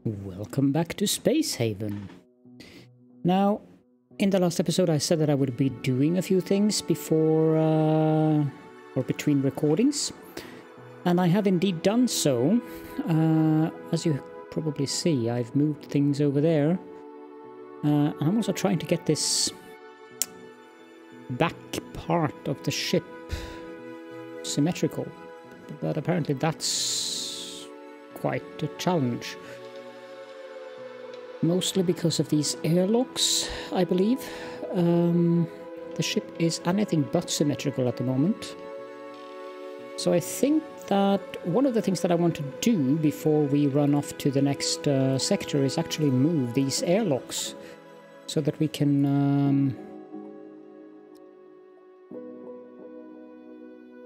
Welcome back to Space Haven. Now, in the last episode I said that I would be doing a few things before or between recordings, and I have indeed done so. As you probably see, I've moved things over there. I'm also trying to get this back part of the ship symmetrical, but apparently that's quite a challenge. Mostly because of these airlocks, I believe. The ship is anything but symmetrical at the moment. So I think that one of the things that I want to do before we run off to the next sector is actually move these airlocks so that we can...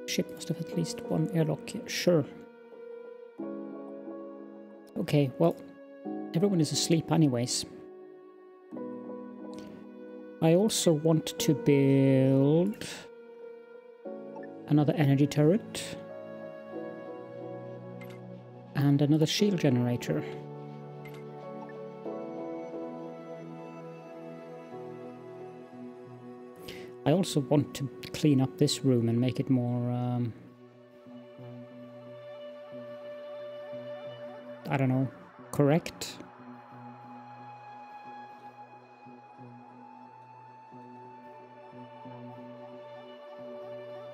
Ship must have at least one airlock, sure. Okay, well, everyone is asleep anyways. I also want to build another energy turret and another shield generator. I also want to clean up this room and make it more, I don't know, correct?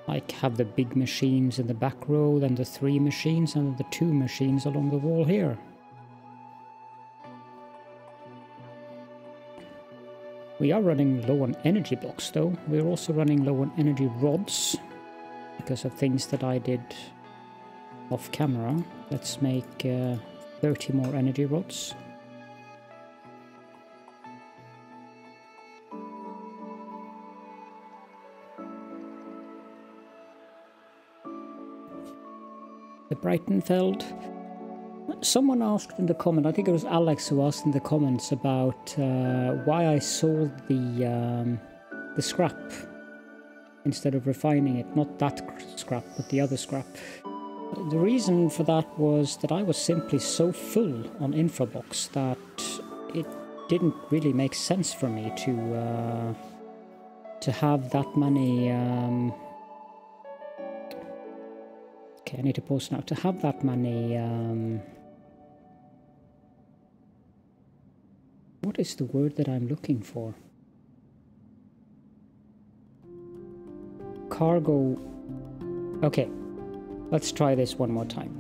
Like have the big machines in the back row, then the 3 machines, and the 2 machines along the wall here. We are running low on energy blocks though. We're also running low on energy rods because of things that I did off camera. Let's make 30 more energy rods. The Breitenfeld. Someone asked in the comment, I think it was Alex who asked in the comments about why I sold the scrap instead of refining it. Not that scrap, but the other scrap. The reason for that was that I was simply so full on infrablocks that it didn't really make sense for me to have that many... Okay, I need to pause now. To have that many... What is the word that I'm looking for? Cargo... Okay, let's try this one more time.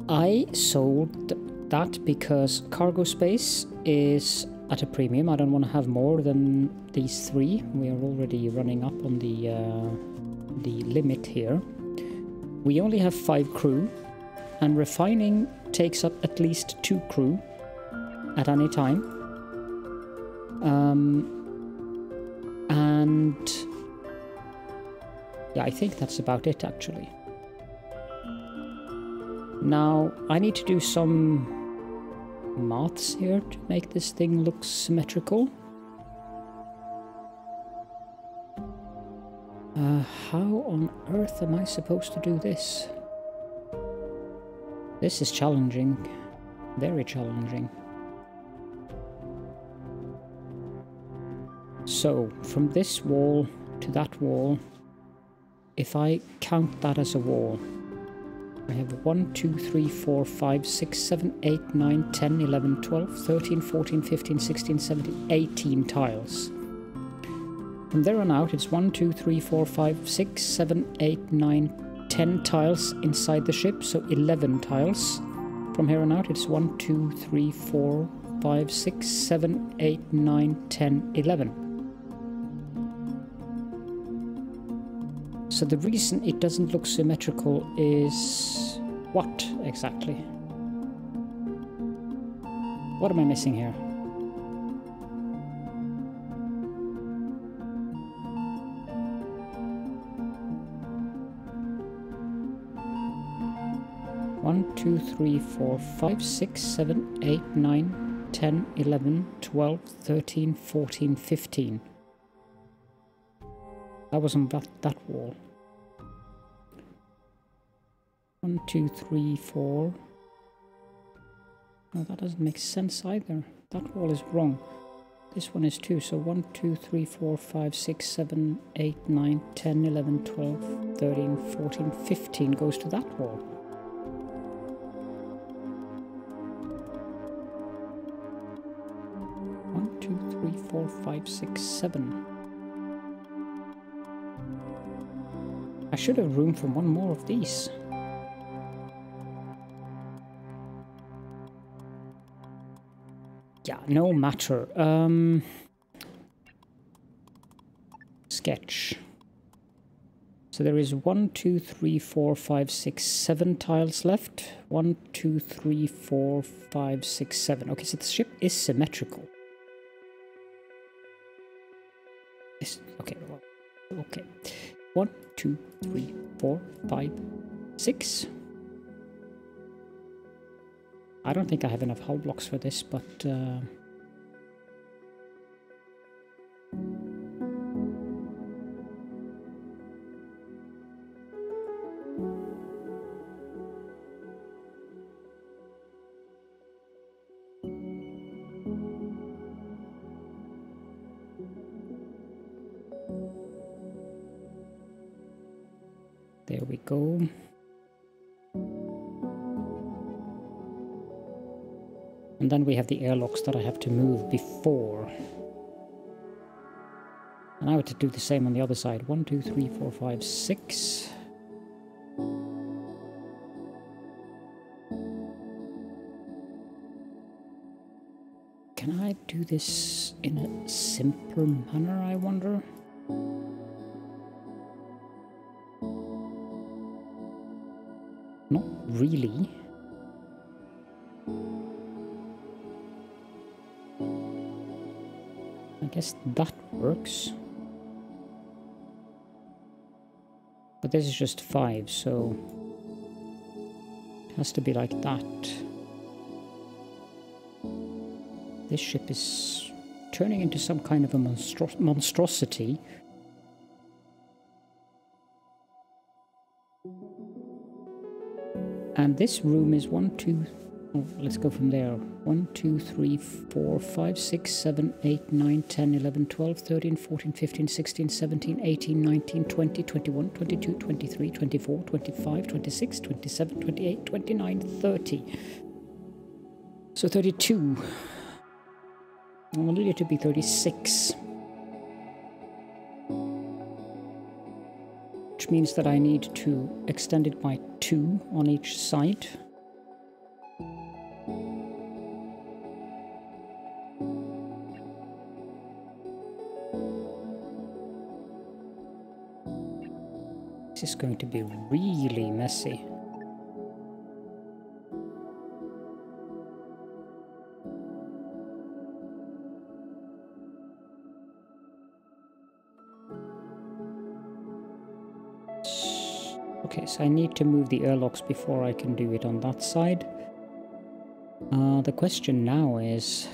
I sold that because cargo space is at a premium. I don't want to have more than these 3. We are already running up on the limit here. We only have 5 crew, and refining takes up at least 2 crew at any time. And yeah, I think that's about it actually. Now I need to do some maths here to make this thing look symmetrical. How on earth am I supposed to do this? This is challenging. Very challenging. So, from this wall to that wall, if I count that as a wall, I have 1, 2, 3, 4, 5, 6, 7, 8, 9, 10, 11, 12, 13, 14, 15, 16, 17, 18 tiles. From there on out, it's 1, 2, 3, 4, 5, 6, 7, 8, 9, 10 tiles inside the ship, so 11 tiles. From here on out, it's 1, 2, 3, 4, 5, 6, 7, 8, 9, 10, 11. So the reason it doesn't look symmetrical is... what exactly? What am I missing here? One, 2, 3, 4, 5, 6, 7, 8, 9, 10, 11, 12, 13, 14, 15. That was on that wall. 1, 2, 3, 4, No, that doesn't make sense either. That wall is wrong. This one is too. So 1, 2, 3, 4, 5, 6, 7, 8, 9, 10, 11, 12, 13, 14, 15 goes to that wall. One, 2, 3, 4, 5, 6, 7. I should have room for one more of these. Yeah, no matter. Sketch. So there is 1, 2, 3, 4, 5, 6, 7 tiles left. 1, 2, 3, 4, 5, 6, 7. Okay, so the ship is symmetrical. Okay, okay. 1, 2, 3, 4, 5, 6. I don't think I have enough hull blocks for this, but there we go. And then we have the airlocks that I have to move before. And I would do the same on the other side. 1, 2, 3, 4, 5, 6. Can I do this in a simpler manner, I wonder? Not really. I guess that works. But this is just 5, so it has to be like that. This ship is turning into some kind of a monstrosity. And this room is 1, 2... Oh, let's go from there. 1, 2, 3, 4, 5, 6, 7, 8, 9, 10, 11, 12, 13, 14, 15, 16, 17, 18, 19, 20, 21, 22, 23, 24, 25, 26, 27, 28, 29, 30. So 32. I need it to be 36. Which means that I need to extend it by 2 on each side. This is going to be really messy. Okay, so I need to move the airlocks before I can do it on that side. The question now is...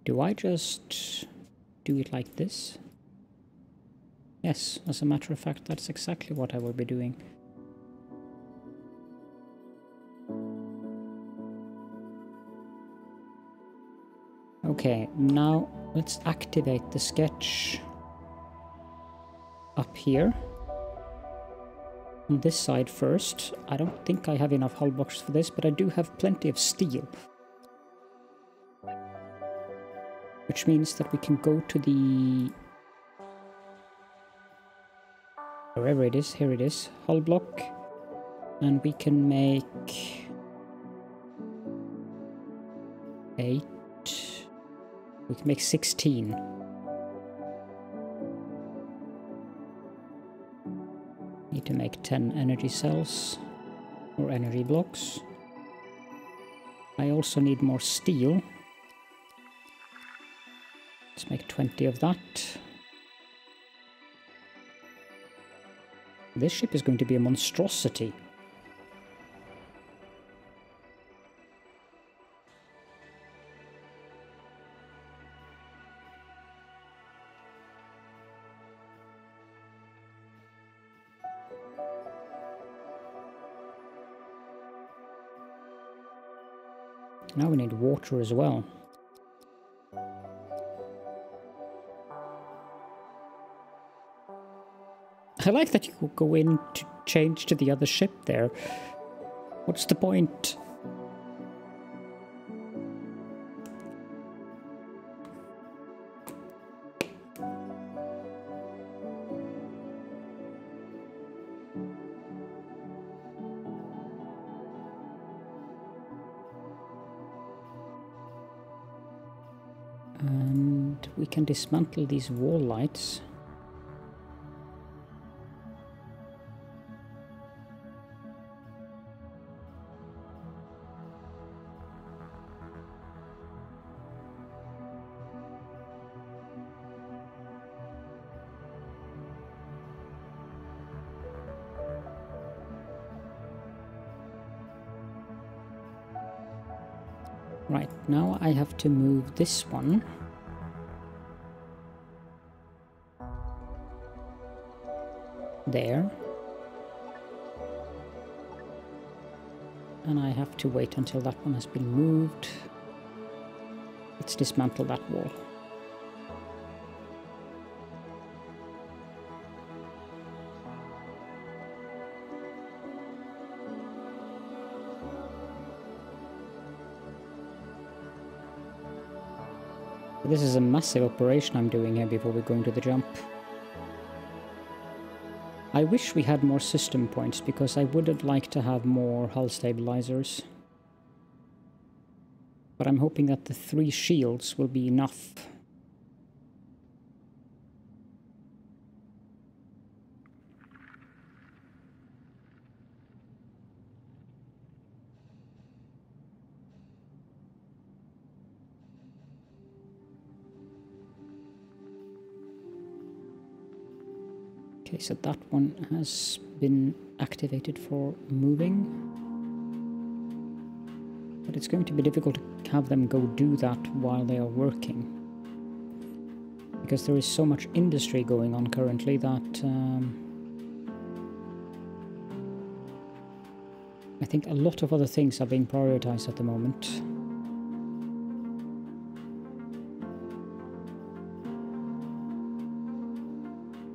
do I just do it like this? Yes, as a matter of fact, that's exactly what I will be doing. Okay, now let's activate the sketch up here. On this side first. I don't think I have enough hull blocks for this, but I do have plenty of steel. Which means that we can go to the... wherever it is, here it is, hull block. And we can make... 8... we can make 16. Need to make 10 energy cells, or energy blocks. I also need more steel. Let's make 20 of that. This ship is going to be a monstrosity. Now we need water as well. I like that you could go in to change to the other ship there. What's the point? And we can dismantle these wall lights. Right, now I have to move this one. There. And I have to wait until that one has been moved. Let's dismantle that wall. This is a massive operation I'm doing here before we're going to the jump. I wish we had more system points, because I would have liked to have more hull stabilizers. But I'm hoping that the 3 shields will be enough. Okay, so that one has been activated for moving. But it's going to be difficult to have them go do that while they are working. Because there is so much industry going on currently that I think a lot of other things are being prioritized at the moment.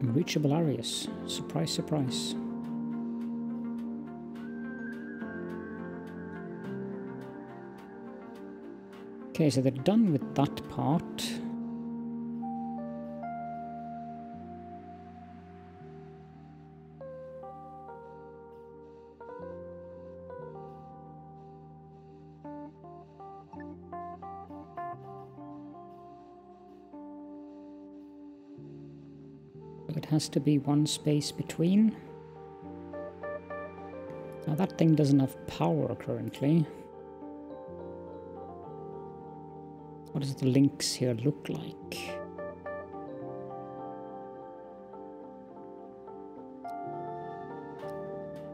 Reachable areas. Surprise, surprise. Okay, so they're done with that part. It has to be one space between. Now that thing doesn't have power currently. What does the links here look like?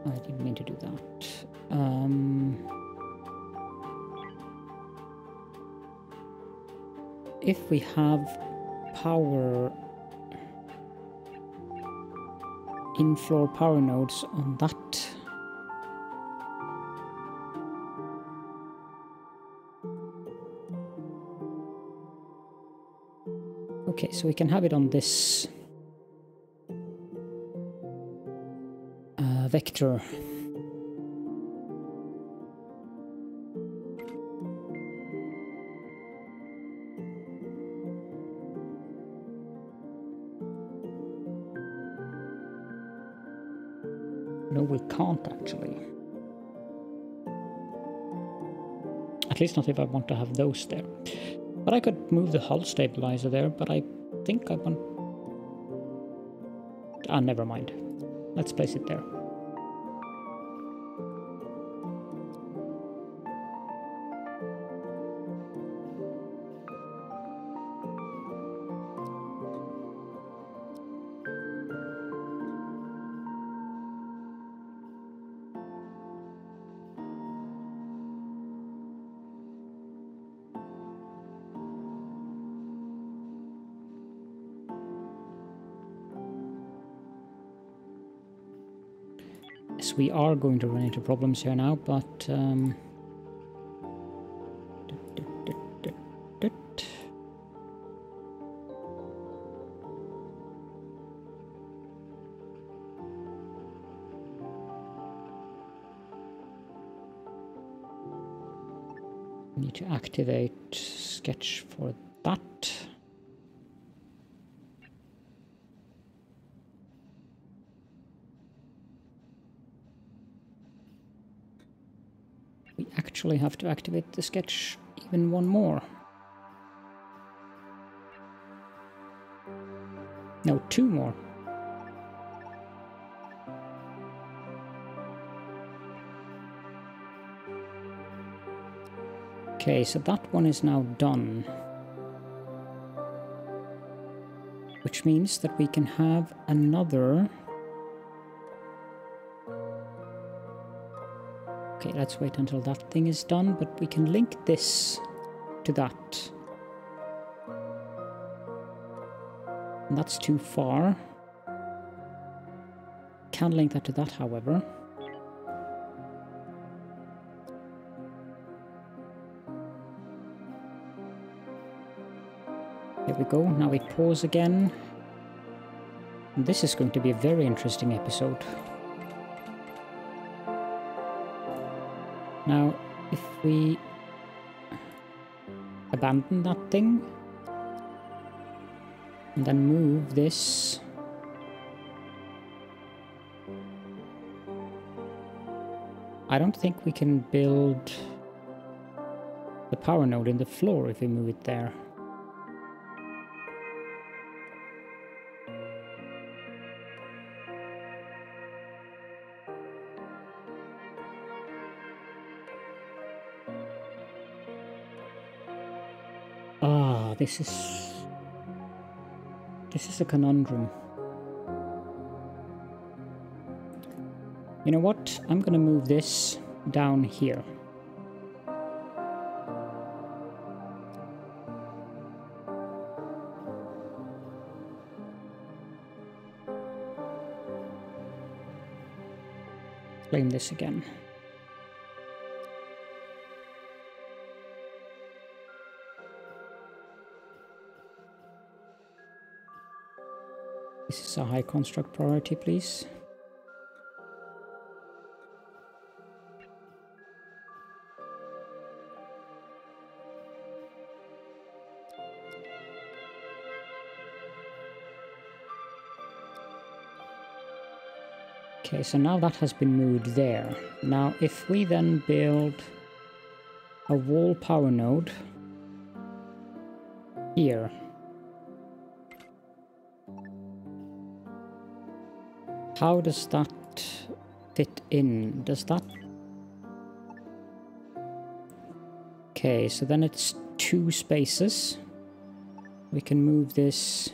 I didn't mean to do that. If we have power, in-floor power nodes on that, okay, so we can have it on this vector. No, we can't actually. At least not if I want to have those there. But I could move the hull stabilizer there, but I think I want... Ah, never mind. Let's place it there. Yes, we are going to run into problems here now, but Need to activate sketch for that. We actually have to activate the sketch even one more. No, two more. Okay, so that one is now done. Which means that we can have another... Okay, let's wait until that thing is done, but we can link this to that. And that's too far. Can link that to that, however. There we go, now we pause again. And this is going to be a very interesting episode. Now, if we abandon that thing, and then move this I don't think we can build the power node in the floor if we move it there. This is a conundrum. You know what? I'm gonna move this down here. Claim this again. This is a high construct priority, please. Okay, so now that has been moved there. Now, if we then build a wall power node here, how does that fit in? Does that... Okay, so then it's 2 spaces. We can move this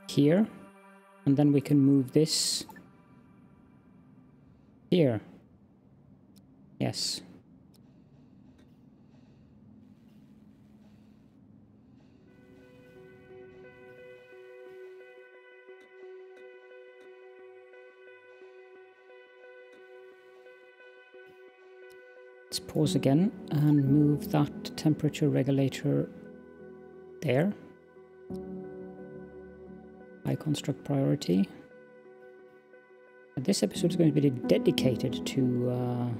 here, and then we can move this here. Yes. Let's pause again and move that temperature regulator there. High construct priority. And this episode is going to be dedicated to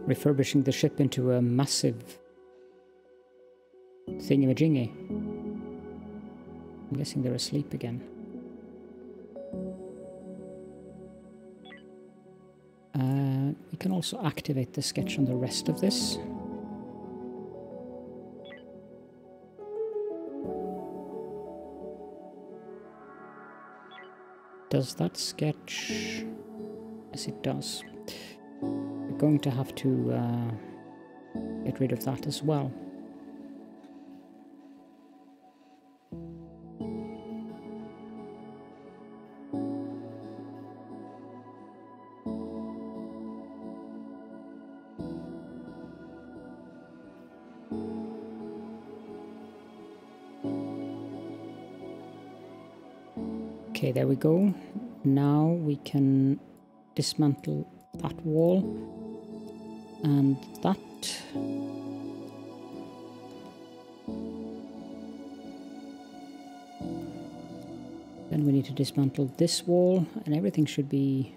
refurbishing the ship into a massive thingamajiggy. I'm guessing they're asleep again. We can also activate the sketch on the rest of this. Does that sketch? Yes, it does. We're going to have to get rid of that as well. Okay, there we go. Now we can dismantle that wall and that. Then we need to dismantle this wall, and everything should be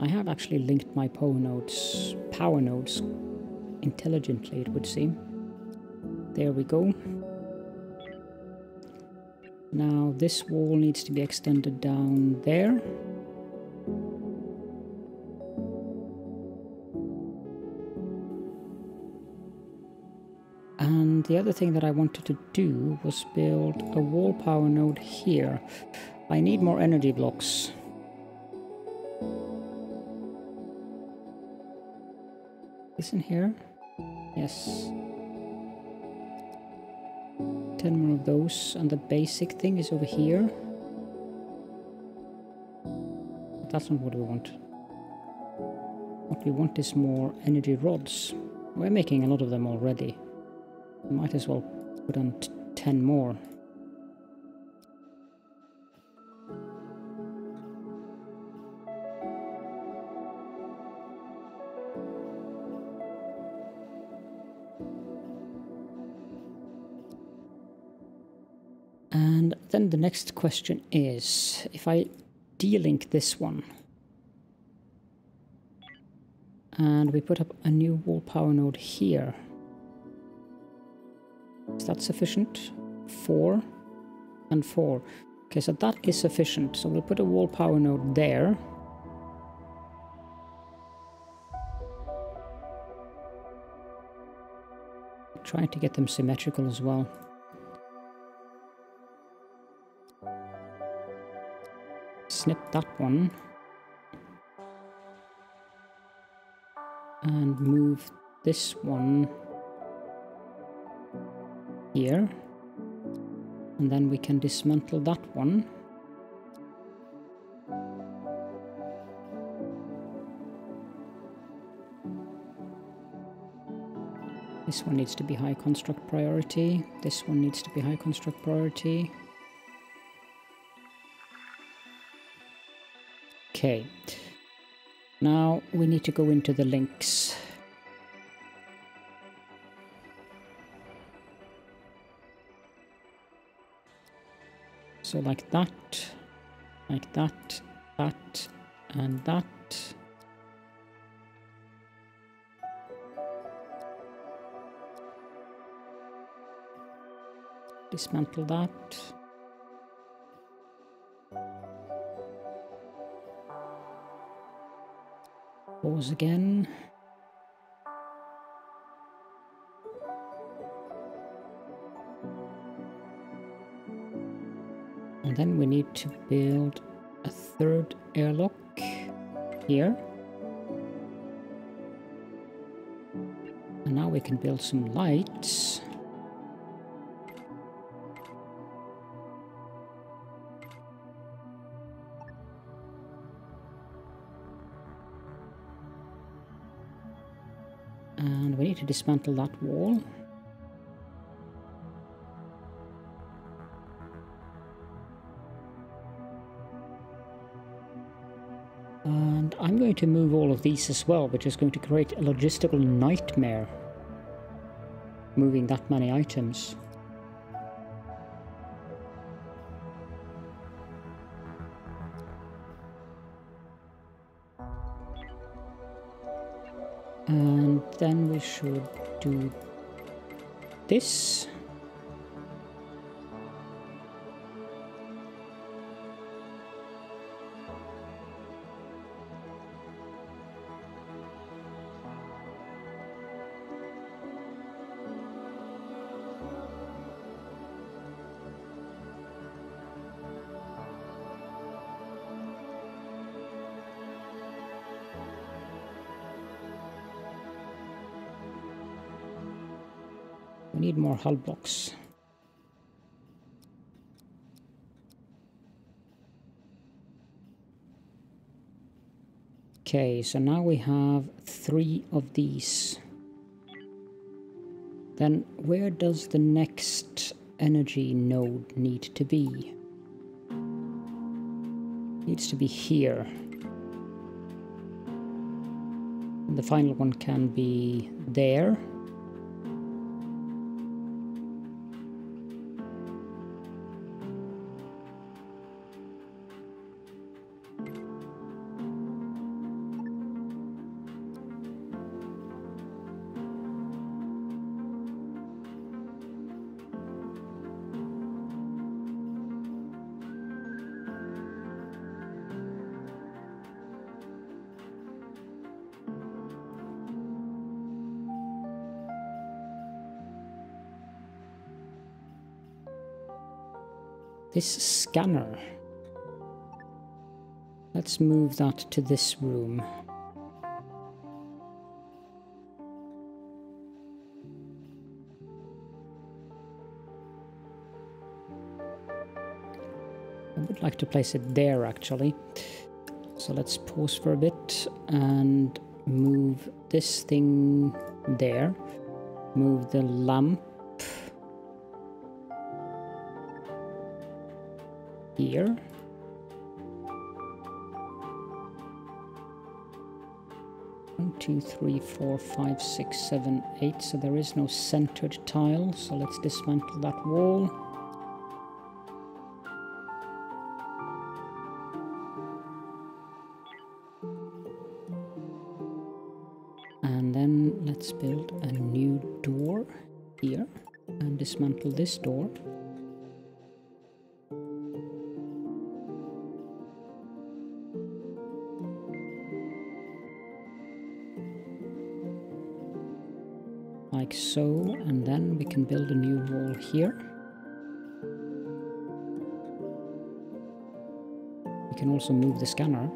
I have actually linked my power nodes intelligently, it would seem. There we go. Now this wall needs to be extended down there. And the other thing that I wanted to do was build a wall power node here. I need more energy blocks. This in here? Yes. 10 more of those, and the basic thing is over here. But that's not what we want. What we want is more energy rods. We're making a lot of them already. We might as well put on 10 more. And then the next question is, if I delink this one and we put up a new wall power node here, is that sufficient? 4 and 4. Okay, so that is sufficient. So we'll put a wall power node there. Trying to get them symmetrical as well. Snip that one and move this one here, and then we can dismantle that one. This one needs to be high construct priority. This one needs to be high construct priority. Okay, now we need to go into the links. So like that, that, and that. Dismantle that. Pause again. And then we need to build a third airlock here. And now we can build some lights. And we need to dismantle that wall. And I'm going to move all of these as well, which is going to create a logistical nightmare, moving that many items. And then we should do this. We need more hull blocks. Okay, so now we have 3 of these. Then where does the next energy node need to be? Needs to be here. And the final one can be there. This scanner. Let's move that to this room. I would like to place it there actually. So let's pause for a bit and move this thing there. Move the lamp here. One, two, three, four, five, six, seven, eight. So there is no centered tile. So let's dismantle that wall. And then let's build a new door here and dismantle this door. Like so, and then we can build a new wall here. We can also move the scanner.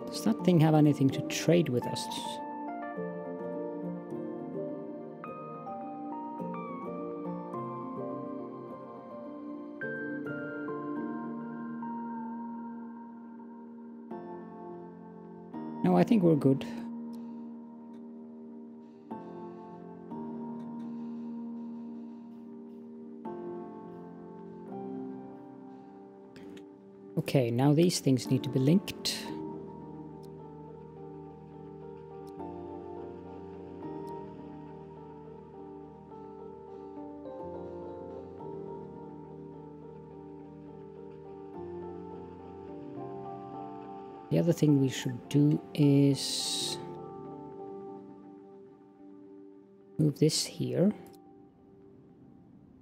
Does that thing have anything to trade with us? No, I think we're good. Okay, now these things need to be linked. The other thing we should do is move this here,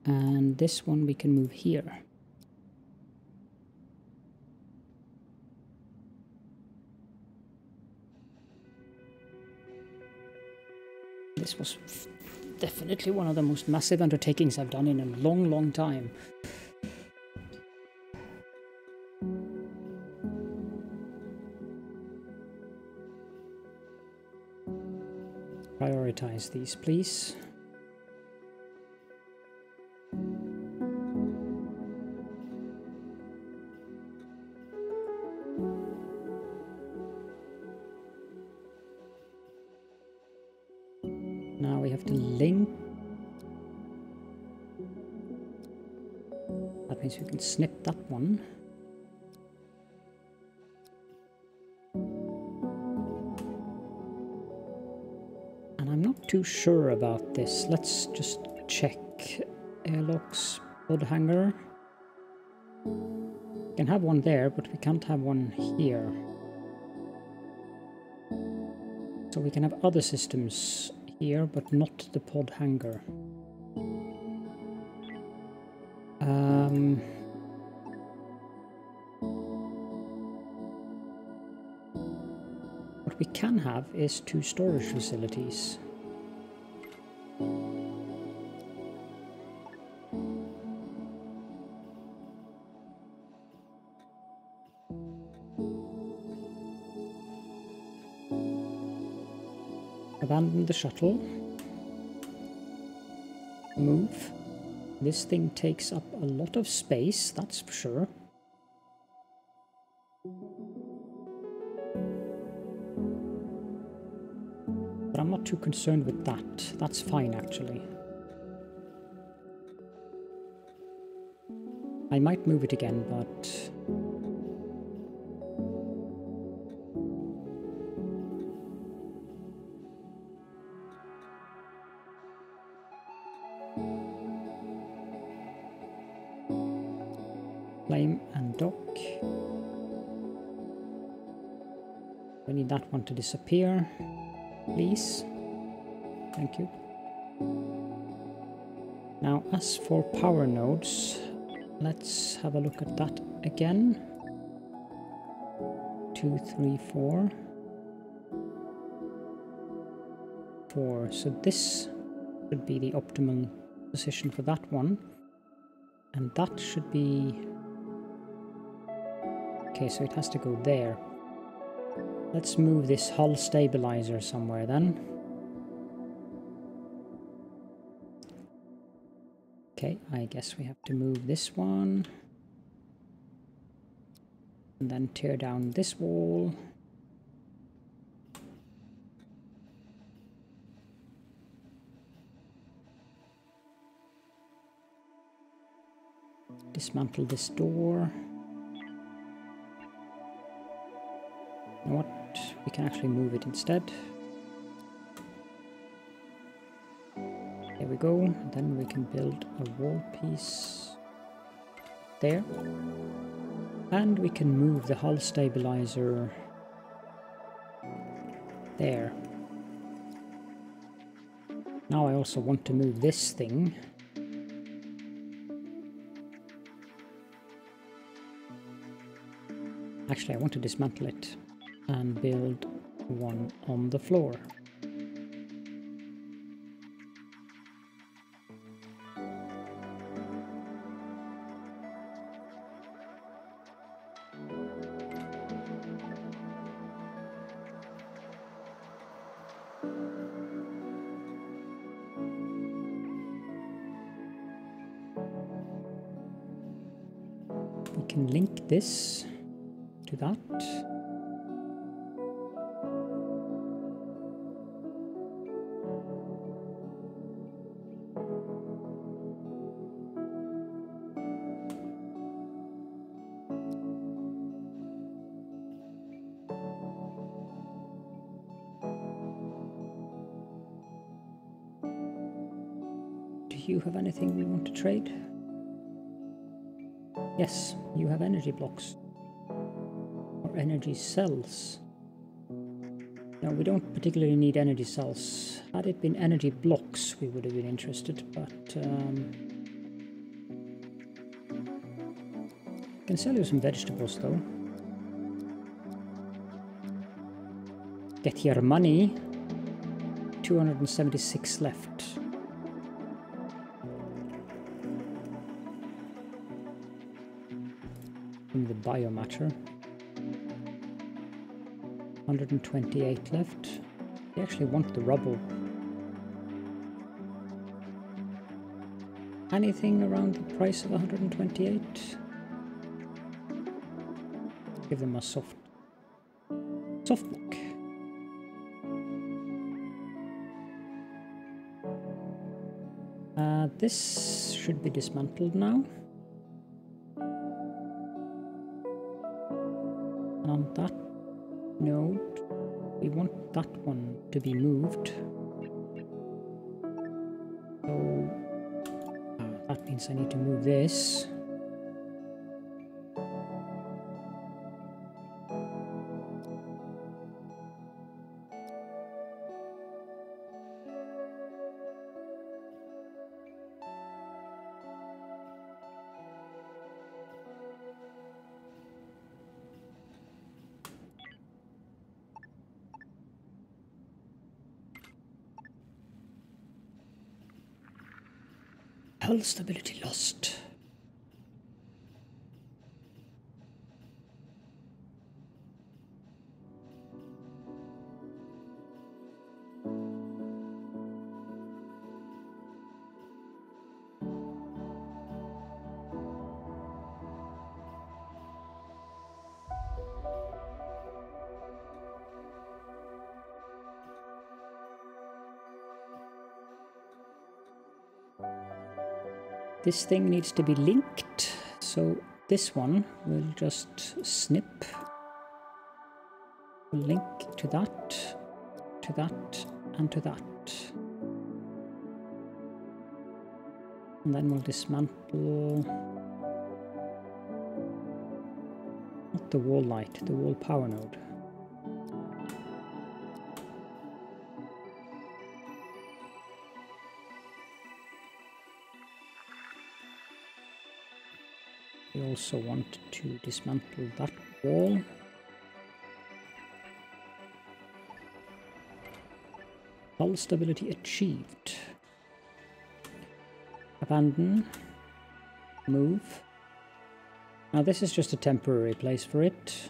and this one we can move here. This was definitely one of the most massive undertakings I've done in a long, long time. Prioritize these, please. Now we have to link. That means we can snip that one. Too sure about this. Let's just check. Airlocks, pod hanger. We can have one there, but we can't have one here. So we can have other systems here, but not the pod hanger. What we can have is 2 storage facilities. Abandon the shuttle. Move. This thing takes up a lot of space, that's for sure. But I'm not too concerned with that. That's fine, actually. I might move it again, but... Flame and dock. We need that one to disappear, please. Thank you. Now, as for power nodes, let's have a look at that again. 2, 3, 4. 4. So this should be the optimal position for that one. And that should be... Okay, so it has to go there. Let's move this hull stabilizer somewhere then. Okay, I guess we have to move this one. And then tear down this wall. Dismantle this door. You know what? We can actually move it instead. There we go. And then we can build a wall piece there. And we can move the hull stabilizer there. Now I also want to move this thing. Actually, I want to dismantle it and build one on the floor. We can link this to that. Do you have anything you want to trade? Yes, you have energy blocks. Or energy cells. No, we don't particularly need energy cells. Had it been energy blocks, we would have been interested, but... I can sell you some vegetables, though. Get your money. 276 left. From the biomatter. 128 left. We actually want the rubble. Anything around the price of 128? Give them a soft block. This should be dismantled now. And on that note, we want that one to be moved. So that means I need to move this. Hull stability lost. This thing needs to be linked, so this one will just snip. We'll link to that, and to that. And then we'll dismantle, not the wall light, the wall power node. We also want to dismantle that wall. Hull stability achieved. Abandon. Move. Now this is just a temporary place for it.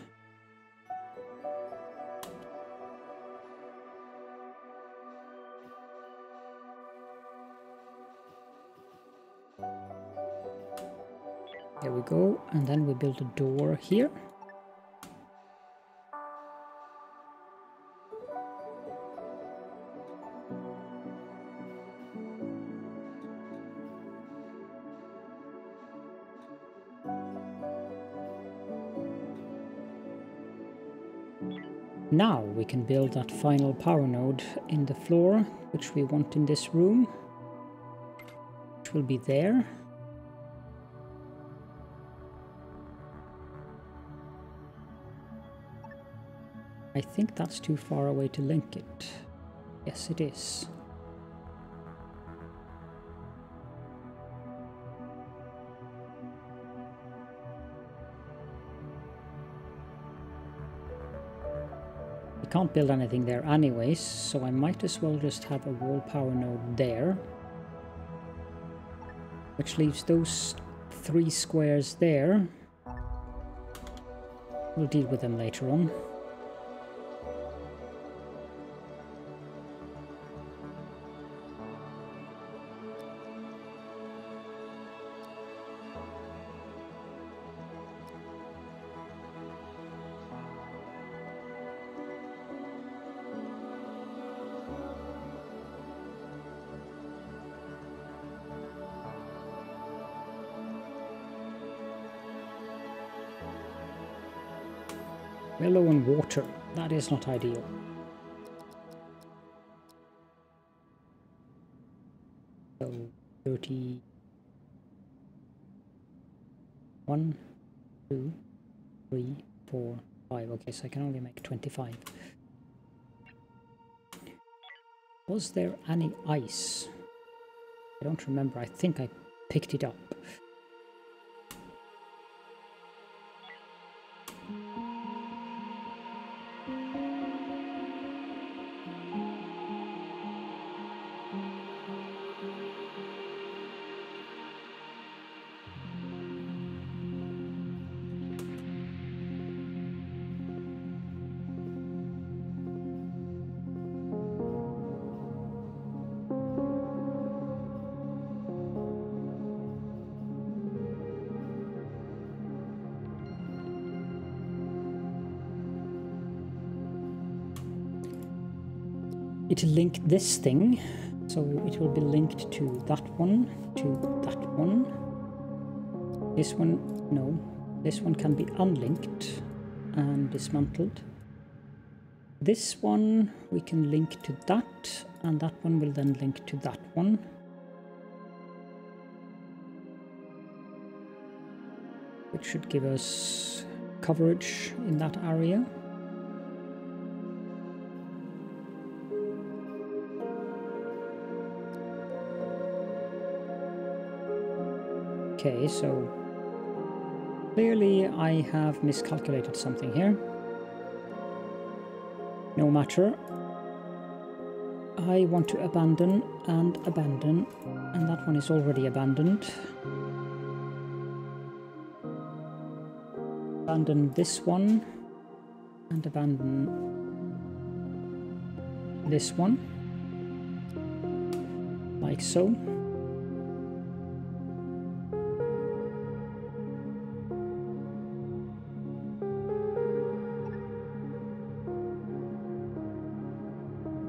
There we go, and then we build a door here. Now we can build that final power node in the floor, which we want in this room, which will be there. I think that's too far away to link it. Yes, it is. We can't build anything there anyways, so I might as well just have a wall power node there, which leaves those 3 squares there. We'll deal with them later on. We're low on water. That is not ideal. So 30. 1, 2, 3, 4, 5. Okay, so I can only make 25. Was there any ice? I don't remember. I think I picked it up. It'll link this thing, so it will be linked to that one, to that one. This one, no, this one can be unlinked and dismantled. This one we can link to that, and that one will then link to that one. Which should give us coverage in that area. Okay, so clearly I have miscalculated something here. No matter. I want to abandon, and that one is already abandoned. Abandon this one, and abandon this one, like so.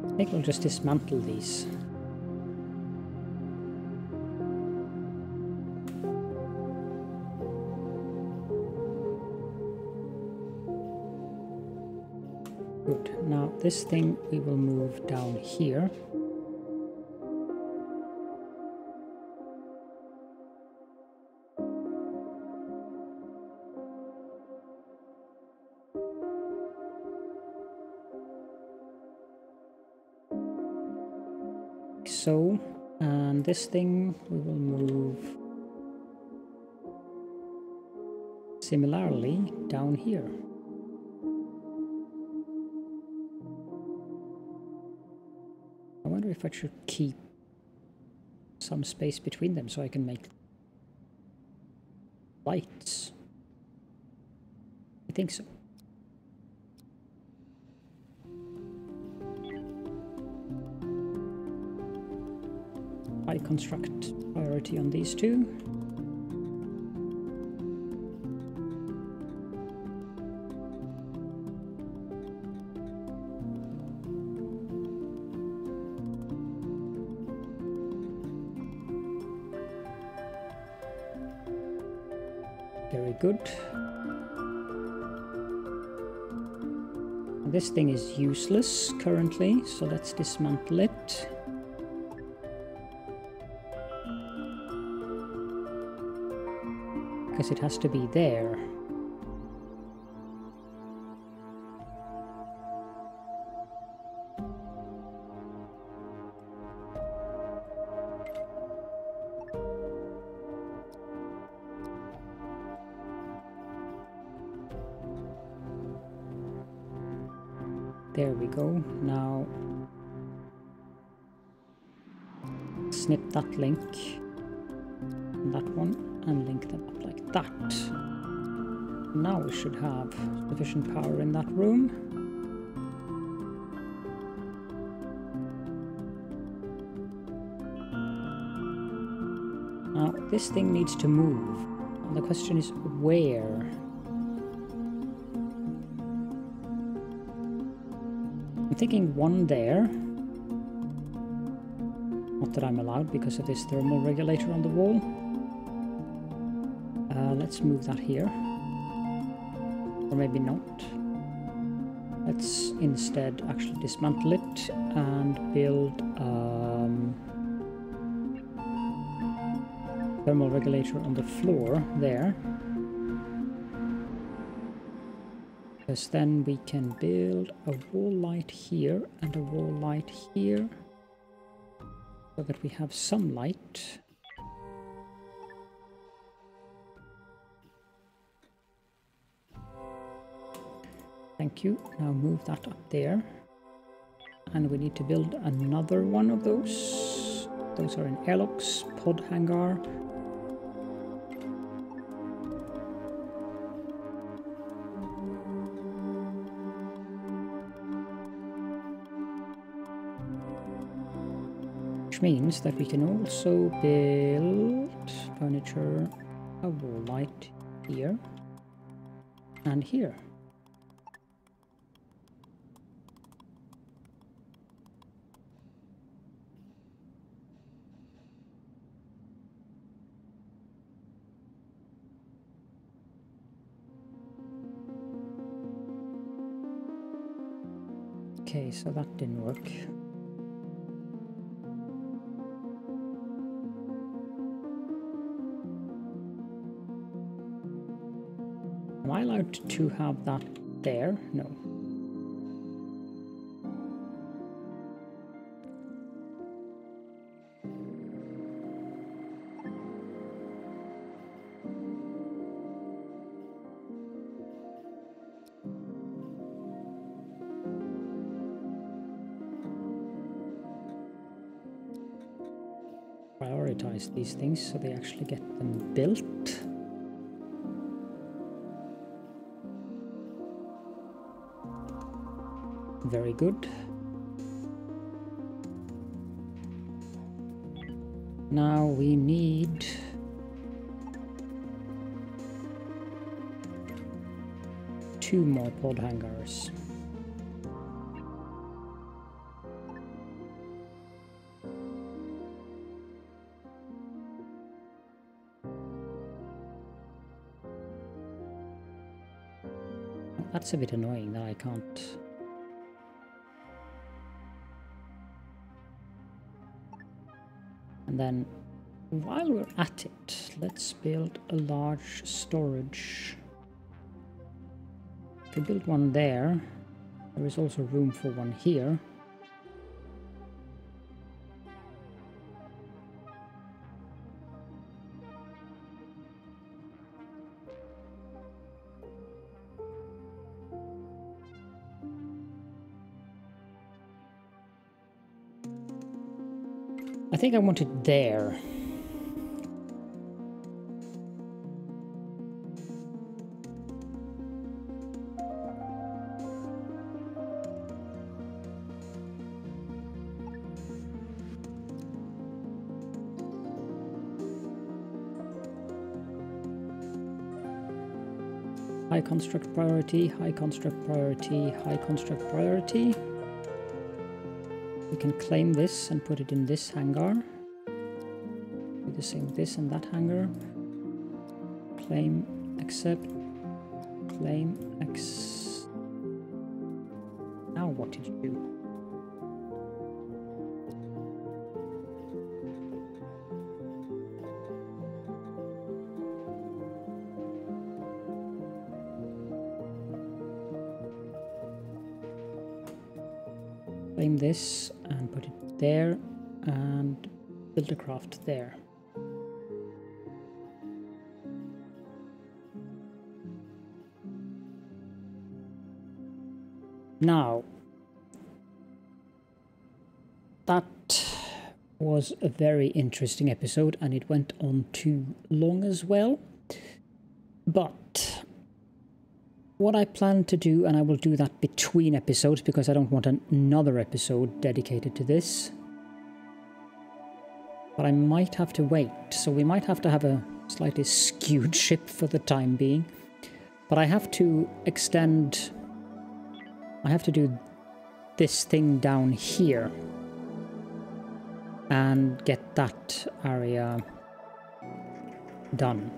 I think we'll just dismantle these. Good. Now this thing we will move down here. So, and this thing we will move similarly down here. I wonder if I should keep some space between them so I can make lights. I think so. I construct priority on these two. Very good. This thing is useless currently, so let's dismantle it. Because it has to be there. There we go. Now snip that link, and that one, and link them up like that. Now we should have sufficient power in that room. Now this thing needs to move, and the question is where? I'm thinking one there. Not that I'm allowed because of this thermal regulator on the wall. Let's move that here. Or maybe not. Let's instead actually dismantle it and build thermal regulator on the floor there. Because then we can build a wall light here and a wall light here, so that we have some light. Thank you. Now move that up there. And we need to build another one of those. Those are in airlocks, pod hangar. Which means that we can also build furniture, a wall light here and here. Okay, so that didn't work. Am I allowed to have that there? No. Prioritize these things so they actually get them built. Very good. Now we need two more pod hangars. That's a bit annoying that I can't. And then, while we're at it, let's build a large storage. If we build one there, there is also room for one here. I think I want it there. High construct priority, high construct priority, high construct priority. We can claim this and put it in this hangar. Do the same this and that hangar. Claim, accept, claim, Now what did you do? Claim this and put it there and build a craft there. Now, that was a very interesting episode and it went on too long as well. But what I plan to do, and I will do that between episodes because I don't want another episode dedicated to this. But I might have to wait, so we might have to have a slightly skewed ship for the time being. But I have to extend... I have to do this thing down here and get that area done.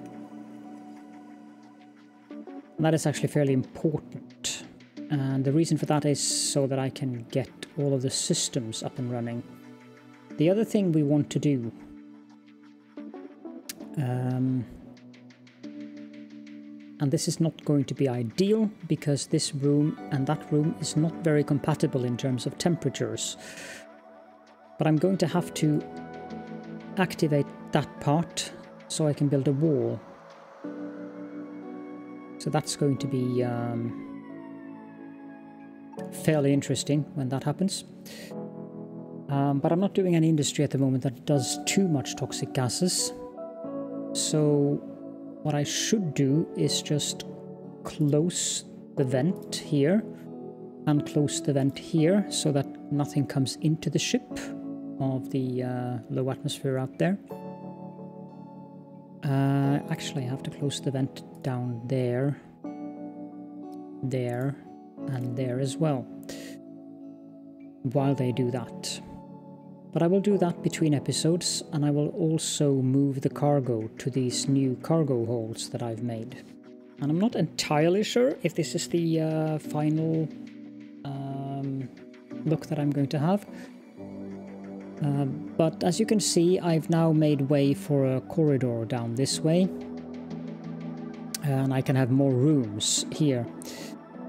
And that is actually fairly important, and the reason for that is so that I can get all of the systems up and running. The other thing we want to do, and this is not going to be ideal because this room and that room is not very compatible in terms of temperatures, but I'm going to have to activate that part so I can build a wall. So that's going to be fairly interesting when that happens. But I'm not doing any industry at the moment that does too much toxic gases. So what I should do is just close the vent here and close the vent here so that nothing comes into the ship of the low atmosphere out there. Actually, I have to close the vent down there, there, and there as well, while they do that. But I will do that between episodes, and I will also move the cargo to these new cargo holds that I've made. And I'm not entirely sure if this is the final look that I'm going to have. But as you can see, I've now made way for a corridor down this way. And I can have more rooms here.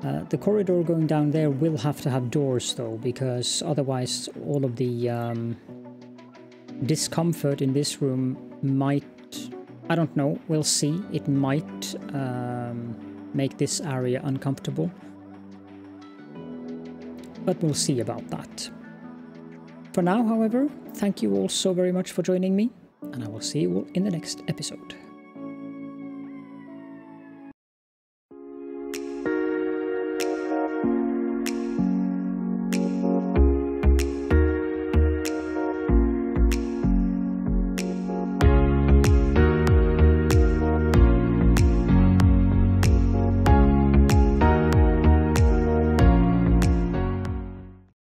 The corridor going down there will have to have doors though, because otherwise all of the discomfort in this room might, I don't know, we'll see, it might make this area uncomfortable. But we'll see about that. For now, however, thank you all so very much for joining me, and I will see you all in the next episode.